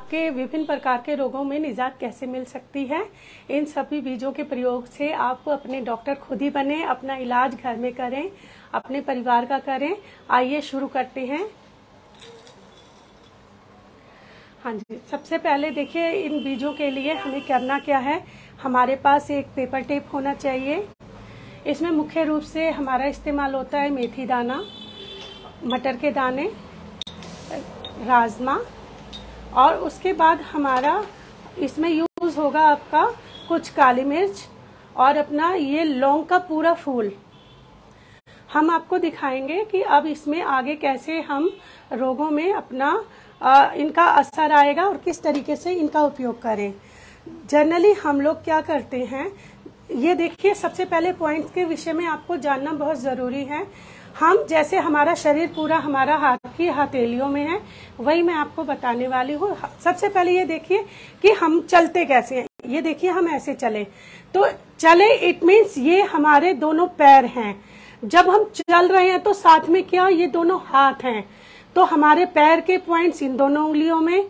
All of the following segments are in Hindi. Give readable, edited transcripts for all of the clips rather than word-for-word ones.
आपके विभिन्न प्रकार के रोगों में निजात कैसे मिल सकती है। इन सभी बीजों के प्रयोग से आप अपने डॉक्टर खुद ही बने, अपना इलाज घर में करें, अपने परिवार का करें। आइए शुरू करते हैं। हाँ जी, सबसे पहले देखिए इन बीजों के लिए हमें करना क्या है। हमारे पास एक पेपर टेप होना चाहिए। इसमें मुख्य रूप से हमारा इस्तेमाल होता है मेथी दाना, मटर के दाने, राजमा, और उसके बाद हमारा इसमें यूज़ होगा आपका कुछ काली मिर्च और अपना ये लौंग का पूरा फूल। हम आपको दिखाएंगे कि अब इसमें आगे कैसे हम रोगों में अपना इनका असर आएगा और किस तरीके से इनका उपयोग करें। जनरली हम लोग क्या करते हैं, ये देखिए सबसे पहले पॉइंट्स के विषय में आपको जानना बहुत ज़रूरी है। हम जैसे हमारा शरीर पूरा हमारा हाथ की हथेलियों में है, वही मैं आपको बताने वाली हूँ। सबसे पहले ये देखिए कि हम चलते कैसे हैं। ये देखिए हम ऐसे चले, तो चले इट मीन्स ये हमारे दोनों पैर हैं। जब हम चल रहे हैं तो साथ में क्या, ये दोनों हाथ हैं। तो हमारे पैर के पॉइंट्स इन दोनों उंगलियों में,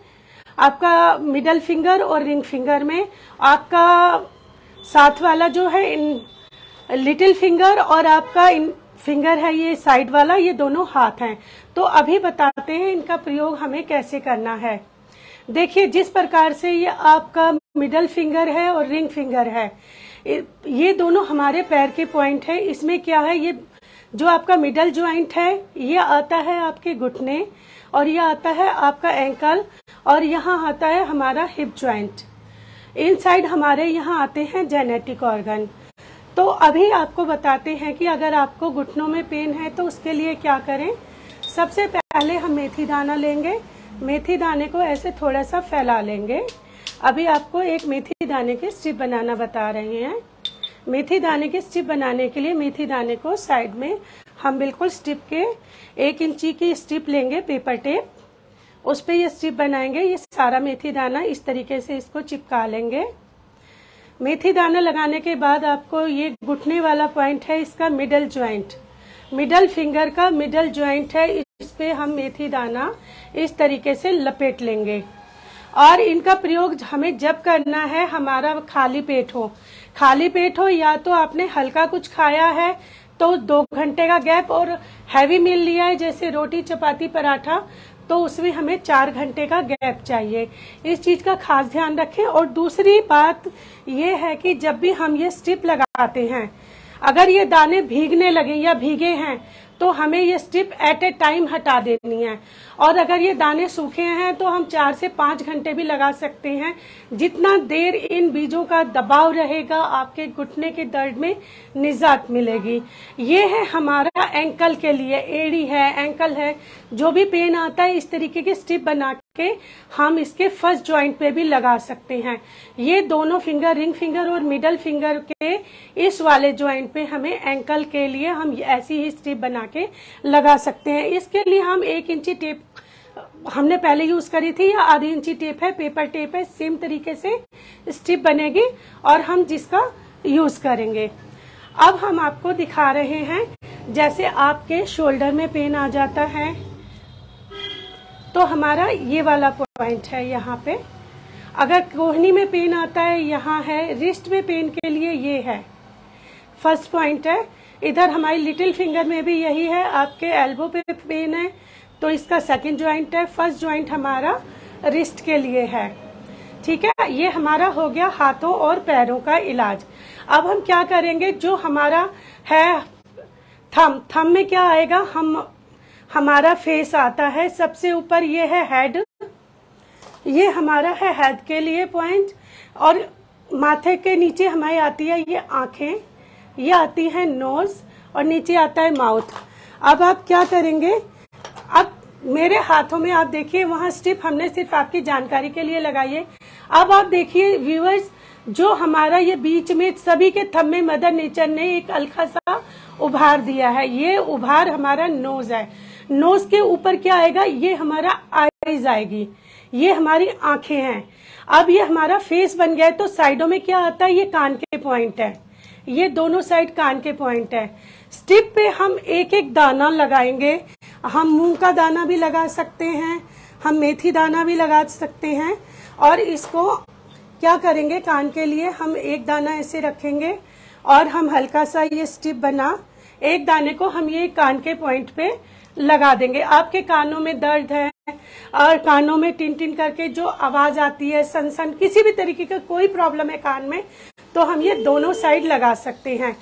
आपका मिडल फिंगर और रिंग फिंगर में, आपका साथ वाला जो है इन लिटिल फिंगर, और आपका इन फिंगर है ये साइड वाला, ये दोनों हाथ हैं। तो अभी बताते हैं इनका प्रयोग हमें कैसे करना है। देखिए जिस प्रकार से ये आपका मिडल फिंगर है और रिंग फिंगर है, ये दोनों हमारे पैर के पॉइंट है। इसमें क्या है, ये जो आपका मिडल ज्वाइंट है ये आता है आपके घुटने, और ये आता है आपका एंकल, और यहाँ आता है हमारा हिप ज्वाइंट। इन साइड हमारे यहाँ आते हैं जेनेटिक ऑर्गन। तो अभी आपको बताते हैं कि अगर आपको घुटनों में पेन है तो उसके लिए क्या करें। सबसे पहले हम मेथी दाना लेंगे। मेथी दाने को ऐसे थोड़ा सा फैला लेंगे। अभी आपको एक मेथी दाने के स्ट्रिप बनाना बता रहे हैं। मेथी दाने के स्ट्रिप बनाने के लिए मेथी दाने को साइड में हम बिल्कुल स्ट्रिप के 1 इंची की स्ट्रिप लेंगे, पेपर टेप, उस पे ये स्ट्रिप बनाएंगे। ये सारा मेथी दाना इस तरीके से इसको चिपका लेंगे। मेथी दाना लगाने के बाद आपको ये घुटने वाला पॉइंट है इसका मिडल ज्वाइंट, मिडल फिंगर का मिडल ज्वाइंट है, इस पे हम मेथी दाना इस तरीके से लपेट लेंगे। और इनका प्रयोग हमें जब करना है, हमारा खाली पेट हो या तो आपने हल्का कुछ खाया है तो 2 घंटे का गैप, और हैवी मील लिया है जैसे रोटी चपाती पराठा, तो उसमें हमें 4 घंटे का गैप चाहिए। इस चीज का खास ध्यान रखें। और दूसरी बात ये है कि जब भी हम ये स्ट्रिप लगाते हैं, अगर ये दाने भीगने लगे या भीगे हैं तो हमें ये स्ट्रिप एट ए टाइम हटा देनी है। और अगर ये दाने सूखे हैं तो हम 4 से 5 घंटे भी लगा सकते हैं। जितना देर इन बीजों का दबाव रहेगा, आपके घुटने के दर्द में निजात मिलेगी। ये है हमारा एंकल के लिए, एड़ी है, एंकल है, जो भी पेन आता है इस तरीके की स्ट्रिप बना के हम इसके फर्स्ट ज्वाइंट पे भी लगा सकते हैं। ये दोनों फिंगर, रिंग फिंगर और मिडल फिंगर के इस वाले ज्वाइंट पे हमें एंकल के लिए हम ऐसी ही स्ट्रिप बना के लगा सकते हैं। इसके लिए हम 1 इंची टेप हमने पहले यूज करी थी, या आधी इंची टेप है, पेपर टेप है, सेम तरीके से स्ट्रिप बनेगी और हम जिसका यूज करेंगे। अब हम आपको दिखा रहे हैं, जैसे आपके शोल्डर में पेन आ जाता है तो हमारा ये वाला पॉइंट है यहाँ पे। अगर कोहनी में पेन आता है यहाँ है, रिस्ट में पेन के लिए ये है फर्स्ट पॉइंट है। इधर हमारी लिटिल फिंगर में भी यही है। आपके एल्बो पे पेन है तो इसका सेकंड ज्वाइंट है। फर्स्ट ज्वाइंट हमारा रिस्ट के लिए है। ठीक है, ये हमारा हो गया हाथों और पैरों का इलाज। अब हम क्या करेंगे, जो हमारा है थम में क्या आएगा, हमारा फेस आता है सबसे ऊपर, ये है हेड, ये हमारा है हेड के लिए पॉइंट, और माथे के नीचे हमारी आती है ये आंखें, ये आती है नोज, और नीचे आता है माउथ। अब आप क्या करेंगे, अब मेरे हाथों में आप देखिए वहां स्ट्रिप हमने सिर्फ आपकी जानकारी के लिए लगाई है। अब आप देखिए व्यूअर्स, जो हमारा ये बीच में सभी के थंब में मदर नेचर ने एक हल्का सा उभार दिया है। ये उभार हमारा नोज है। नोज के ऊपर क्या आएगा, ये हमारा आईज आएगी, ये हमारी आंखें हैं। अब ये हमारा फेस बन गया है, तो साइडों में क्या आता है, ये कान के पॉइंट है, ये दोनों साइड कान के पॉइंट है। स्ट्रिप पे हम एक एक दाना लगाएंगे। हम मूंग का दाना भी लगा सकते हैं, हम मेथी दाना भी लगा सकते हैं। और इसको क्या करेंगे, कान के लिए हम एक दाना ऐसे रखेंगे और हम हल्का सा ये स्टिप बना एक दाने को हम ये कान के पॉइंट पे लगा देंगे। आपके कानों में दर्द है और कानों में टिन टिन करके जो आवाज आती है, सन किसी भी तरीके का कोई प्रॉब्लम है कान में, तो हम ये दोनों साइड लगा सकते हैं।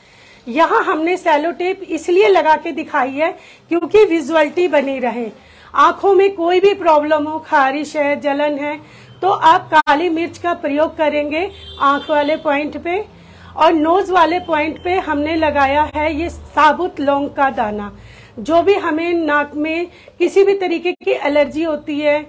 यहाँ हमने सेलो टेप इसलिए लगा के दिखाई है क्योंकि विजुअलिटी बनी रहे। आंखों में कोई भी प्रॉब्लम हो, खारिश है, जलन है, तो आप काली मिर्च का प्रयोग करेंगे आंख वाले पॉइंट पे। और नोज वाले पॉइंट पे हमने लगाया है ये साबुत लौंग का दाना। जो भी हमें नाक में किसी भी तरीके की एलर्जी होती है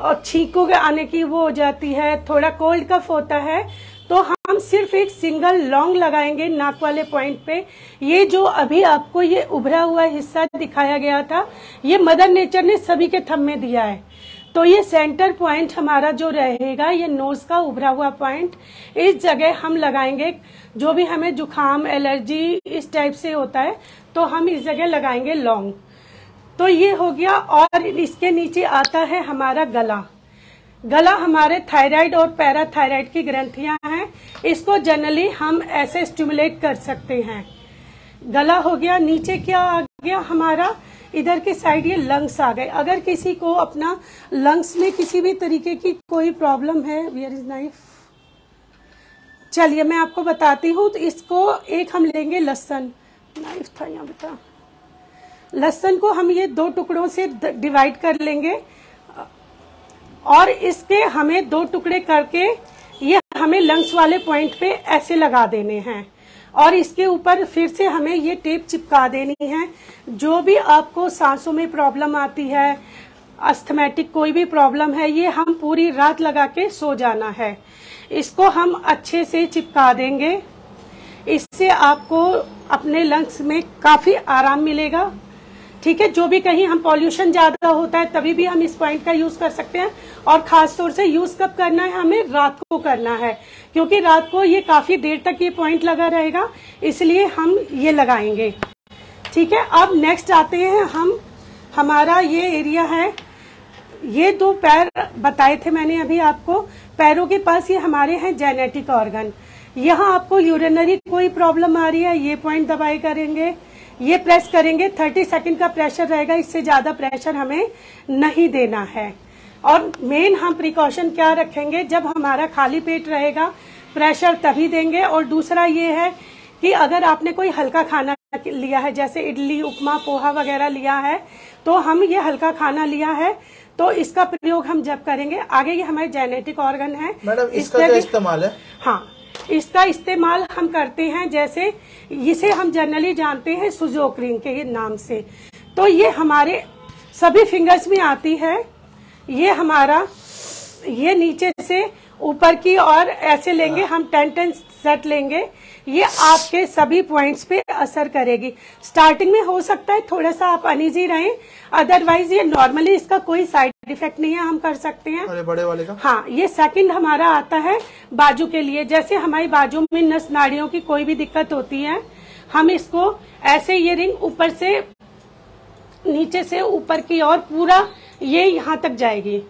और छींकों के आने की वो हो जाती है, थोड़ा कोल्ड कफ होता है, तो हम सिर्फ एक सिंगल लौंग लगाएंगे नाक वाले पॉइंट पे। ये जो अभी आपको ये उभरा हुआ हिस्सा दिखाया गया था, ये मदर नेचर ने सभी के थंब में दिया है। तो ये सेंटर पॉइंट हमारा जो रहेगा, ये नोज का उभरा हुआ पॉइंट, इस जगह हम लगाएंगे। जो भी हमें जुखाम, एलर्जी इस टाइप से होता है, तो हम इस जगह लगाएंगे लौंग। तो ये हो गया। और इसके नीचे आता है हमारा गला। गला हमारे थायराइड और पैराथायराइड की ग्रंथियां हैं, इसको जनरली हम ऐसे स्टिमुलेट कर सकते हैं। गला हो गया। नीचे क्या आ गया हमारा, इधर के साइड ये लंग्स आ गए। अगर किसी को अपना लंग्स में किसी भी तरीके की कोई प्रॉब्लम है, वेयर इज नाइफ, चलिए मैं आपको बताती हूँ। तो इसको एक हम लेंगे लहसुन, नाइफ था यहाँ बेटा। लहसुन को हम ये 2 टुकड़ों से डिवाइड कर लेंगे और इसके हमें 2 टुकड़े करके ये हमें लंग्स वाले पॉइंट पे ऐसे लगा देने हैं। और इसके ऊपर फिर से हमें ये टेप चिपका देनी है। जो भी आपको सांसों में प्रॉब्लम आती है, अस्थमैटिक कोई भी प्रॉब्लम है, ये हम पूरी रात लगा के सो जाना है। इसको हम अच्छे से चिपका देंगे। इससे आपको अपने लंग्स में काफी आराम मिलेगा। ठीक है। जो भी कहीं हम पॉल्यूशन ज्यादा होता है तभी भी हम इस पॉइंट का यूज कर सकते हैं। और खास तौर से यूज कब करना है, हमें रात को करना है, क्योंकि रात को ये काफी देर तक ये पॉइंट लगा रहेगा, इसलिए हम ये लगाएंगे। ठीक है। अब नेक्स्ट आते हैं हम, हमारा ये एरिया है, ये 2 पैर बताए थे मैंने अभी आपको। पैरों के पास ये हमारे हैं जेनेटिक ऑर्गन। यहाँ आपको यूरिनरी कोई प्रॉब्लम आ रही है, ये पॉइंट दबाई करेंगे, ये प्रेस करेंगे। 30 सेकंड का प्रेशर रहेगा, इससे ज्यादा प्रेशर हमें नहीं देना है। और मेन हम प्रिकॉशन क्या रखेंगे, जब हमारा खाली पेट रहेगा प्रेशर तभी देंगे। और दूसरा ये है कि अगर आपने कोई हल्का खाना लिया है, जैसे इडली, उपमा, पोहा वगैरह लिया है, तो हम ये हल्का खाना लिया है, तो इसका प्रयोग हम जब करेंगे। आगे ये हमारे जेनेटिक ऑर्गन है। मैडम इसका क्या इस्तेमाल है? हाँ, इसका इस्तेमाल हम करते हैं, जैसे इसे हम जनरली जानते हैं सुजोक्रिन के नाम से। तो ये हमारे सभी फिंगर्स में आती है। ये हमारा, ये नीचे से ऊपर की और ऐसे लेंगे हम, 10 सेट लेंगे। ये आपके सभी पॉइंट्स पे असर करेगी। स्टार्टिंग में हो सकता है थोड़ा सा आप अनईजी रहें, अदरवाइज ये नॉर्मली इसका कोई साइड इफेक्ट नहीं है, हम कर सकते हैं। अरे बड़े वाले का? हाँ, ये सेकंड हमारा आता है बाजू के लिए। जैसे हमारी बाजू में नस नाड़ियों की कोई भी दिक्कत होती है, हम इसको ऐसे, ये रिंग ऊपर से नीचे से ऊपर की और पूरा ये यहाँ तक जाएगी।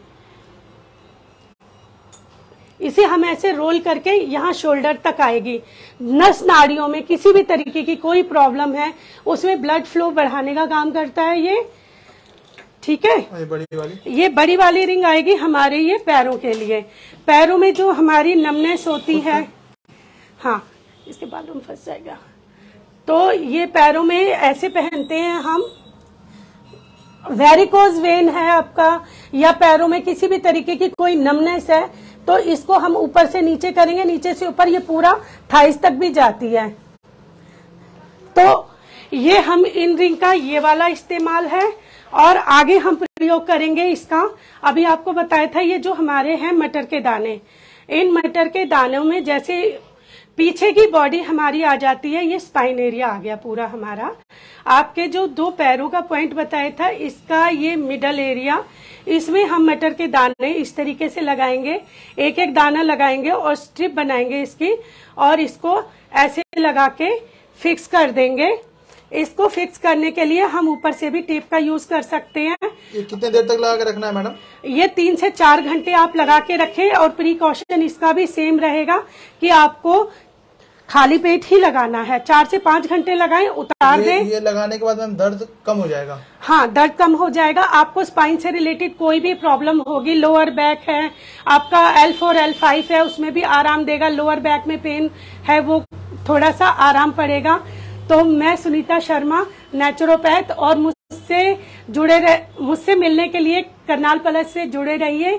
इसे हम ऐसे रोल करके यहाँ शोल्डर तक आएगी। नस नाड़ियों में किसी भी तरीके की कोई प्रॉब्लम है, उसमें ब्लड फ्लो बढ़ाने का काम करता है ये। ठीक है। ये बड़ी वाली रिंग आएगी हमारे ये पैरों के लिए। पैरों में जो हमारी नमनेस होती है, हाँ, इसके बाद में फंस जाएगा, तो ये पैरों में ऐसे पहनते हैं हम। वेरिकोज वेन है आपका, या पैरों में किसी भी तरीके की कोई नमनेस है, तो इसको हम ऊपर से नीचे करेंगे, नीचे से ऊपर, ये पूरा थाइस तक भी जाती है। तो ये हम इन रिंग का ये वाला इस्तेमाल है। और आगे हम प्रयोग करेंगे इसका, अभी आपको बताया था, ये जो हमारे हैं मटर के दाने, इन मटर के दानों में जैसे पीछे की बॉडी हमारी आ जाती है, ये स्पाइन एरिया आ गया पूरा हमारा। आपके जो 2 पैरों का पॉइंट बताया था, इसका ये मिडल एरिया, इसमें हम मटर के दाने इस तरीके से लगाएंगे, एक एक दाना लगाएंगे और स्ट्रिप बनाएंगे इसकी, और इसको ऐसे लगा के फिक्स कर देंगे। इसको फिक्स करने के लिए हम ऊपर से भी टेप का यूज कर सकते हैं। ये कितने देर तक लगा के रखना है मैडम? ये 3 से 4 घंटे आप लगा के रखें और प्रिकॉशन इसका भी सेम रहेगा कि आपको खाली पेट ही लगाना है। 4 से 5 घंटे लगाएं, उतार दें। ये लगाने के बाद मैम दर्द कम हो जाएगा? हाँ, दर्द कम हो जाएगा। आपको स्पाइन से रिलेटेड कोई भी प्रॉब्लम होगी, लोअर बैक है आपका, L4 L5 है, उसमें भी आराम देगा। लोअर बैक में पेन है, वो थोड़ा सा आराम पड़ेगा। तो मैं सुनीता शर्मा, नेचुरोपैथ, और मुझसे मिलने के लिए करनाल प्लस से जुड़े रहिए।